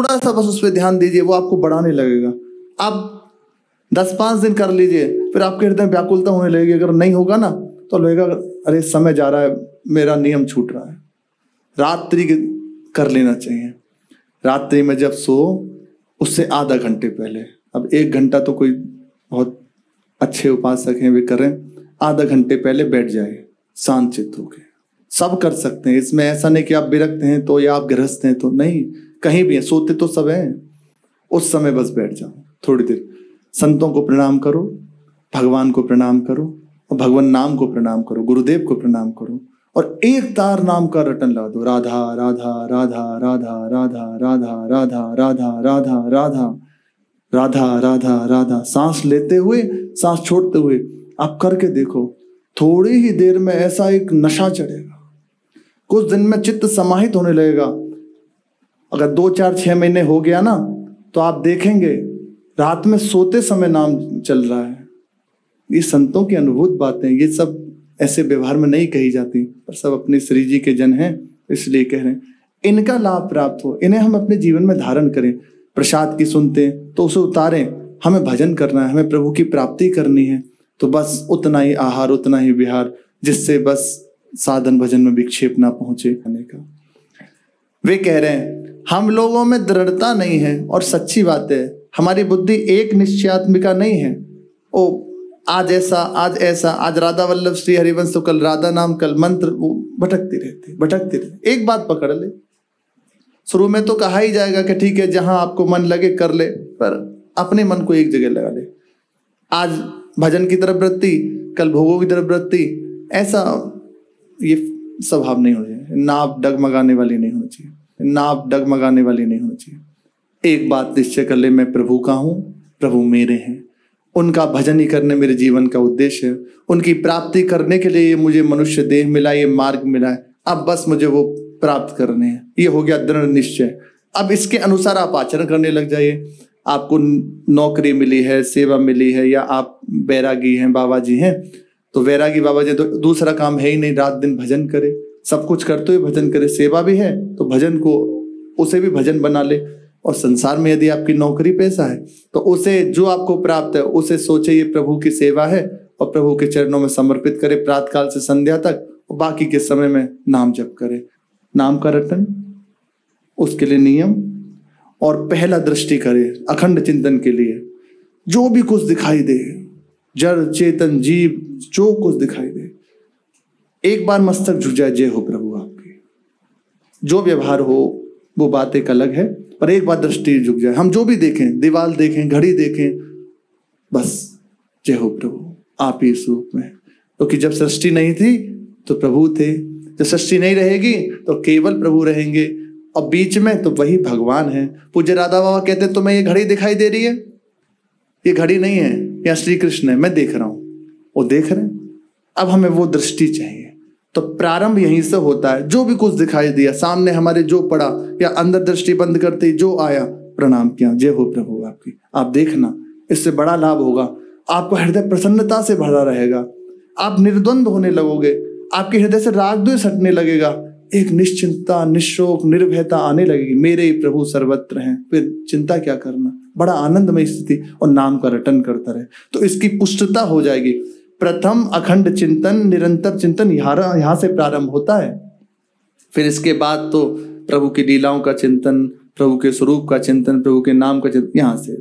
थोड़ा सा बस उस पर ध्यान दीजिए, वो आपको बढ़ाने लगेगा। आप 10-5 दिन कर लीजिए, फिर आपके हृदय में व्याकुलता होने लगेगी। अगर नहीं होगा ना तो लगेगा अरे समय जा रहा है, मेरा नियम छूट रहा है। रात्रि कर लेना चाहिए। रात्रि में जब सो उससे आधा घंटे पहले, अब 1 घंटा तो कोई बहुत अच्छे उपासक हैं वे करें, आधा घंटे पहले बैठ जाए शांत चित्त होकर। सब कर सकते हैं इसमें, ऐसा नहीं कि आप विरक्त हैं तो या आप गृहस्थ हैं तो नहीं, कहीं भी हैं, सोते तो सब हैं। उस समय बस बैठ जाओ थोड़ी देर, संतों को प्रणाम करो, भगवान को प्रणाम करो और भगवान नाम को प्रणाम करो, गुरुदेव को प्रणाम करो और एक तार नाम का रटन लगा दो, राधा राधा राधा राधा राधा राधा राधा राधा राधा राधा राधा राधा राधा। सांस लेते हुए सांस छोड़ते हुए आप करके देखो, थोड़ी ही देर में ऐसा एक नशा चढ़ेगा, कुछ दिन में चित्त समाहित होने लगेगा। अगर 2-4-6 महीने हो गया ना तो आप देखेंगे रात में सोते समय नाम चल रहा है। ये संतों की अनुभूत बातें, ये सब ऐसे व्यवहार में नहीं कही जाती, पर सब अपने श्री जी के जन हैं इसलिए कह रहे हैं। इनका लाभ प्राप्त हो, इन्हें हम अपने जीवन में धारण करें। प्रसाद की सुनते हैं तो उसे उतारें, हमें भजन करना है, हमें प्रभु की प्राप्ति करनी है, तो बस उतना ही आहार उतना ही विहार, जिससे बस साधन भजन में विक्षेप ना पहुंचे आने का। वे कह रहे हैं हम लोगों में दृढ़ता नहीं है, और सच्ची बात है, हमारी बुद्धि एक निश्चयात्मिका नहीं है। ओ आज ऐसा आज ऐसा, आज राधा वल्लभ श्री हरिवंश तो कल राधा नाम, कल मंत्र, वो भटकती रहती। एक बात पकड़ ले, शुरू में तो कहा ही जाएगा कि ठीक है जहां आपको मन लगे कर ले, पर अपने मन को एक जगह लगा ले। आज भजन की तरफ वृत्ति, कल भोगों की तरफ वृत्ति, ऐसा ये स्वभाव नहीं होना चाहिए। नाव डगमगाने वाली नहीं होनी चाहिए, नाव डगमगाने वाली नहीं होनी चाहिए। एक बात निश्चय कर ले, मैं प्रभु का हूं, प्रभु मेरे हैं, उनका भजन ही करने मेरे जीवन का उद्देश्य है। उनकी प्राप्ति करने के लिए मुझे मनुष्य देह मिला, ये मार्ग मिला है, अब बस मुझे वो प्राप्त करने हैं। ये हो गया दृढ़ निश्चय। अब इसके अनुसार आप आचरण करने लग जाइए। आपको नौकरी मिली है, सेवा मिली है, या आप बैरागी हैं, बाबा जी हैं, तो वैरागी बाबा जी तो दूसरा काम है ही नहीं, रात दिन भजन करे, सब कुछ करते हुए भजन करे। सेवा भी है तो भजन को, उसे भी भजन बना ले। और संसार में यदि आपकी नौकरी पैसा है तो उसे, जो आपको प्राप्त है उसे सोचे ये प्रभु की सेवा है, और प्रभु के चरणों में समर्पित करे प्रातःकाल से संध्या तक, और बाकी के समय में नाम जप करे, नाम का रटन, उसके लिए नियम, और पहला दृष्टि करे अखंड चिंतन के लिए। जो भी कुछ दिखाई दे, जड़ चेतन जीव जो कुछ दिखाई दे, एक बार मस्तक झुक जाए, जय हो प्रभु आपकी। जो व्यवहार हो वो बात एक अलग है, पर एक बार दृष्टि झुक जाए। हम जो भी देखें, दीवार देखें, घड़ी देखें, बस जय हो प्रभु आप ही इस रूप में। क्योंकि जब सृष्टि नहीं थी तो प्रभु थे, जब सृष्टि नहीं रहेगी तो केवल प्रभु रहेंगे, और बीच में तो वही भगवान है। पूज्य राधा बाबा कहते हैं तुम्हें ये घड़ी दिखाई दे रही है, ये घड़ी नहीं है, या श्री कृष्ण है, मैं देख रहा हूं, वो देख रहे हैं। अब हमें वो दृष्टि चाहिए। तो प्रारंभ यहीं से होता है। जो भी कुछ दिखाई दिया सामने हमारे, जो पड़ा, या अंदर दृष्टि बंद करते ही जो आया, प्रणाम किया, जय हो प्रभु आपकी। आप देखना, इससे बड़ा लाभ होगा। आपको हृदय प्रसन्नता से भरा रहेगा, आप निर्द्वंद होने लगोगे, आपके हृदय से राग द्वेष हटने लगेगा, एक निश्चिंतता, निशोक, निर्भयता आने लगेगी। मेरे ही प्रभु सर्वत्र हैं, फिर चिंता क्या करना। बड़ा आनंदमय स्थिति, और नाम का रटन करता रहे तो इसकी पुष्टता हो जाएगी। प्रथम अखंड चिंतन, निरंतर चिंतन यहाँ से प्रारंभ होता है। फिर इसके बाद तो प्रभु की लीलाओं का चिंतन, प्रभु के स्वरूप का चिंतन, प्रभु के नाम का चिंतन, यहाँ से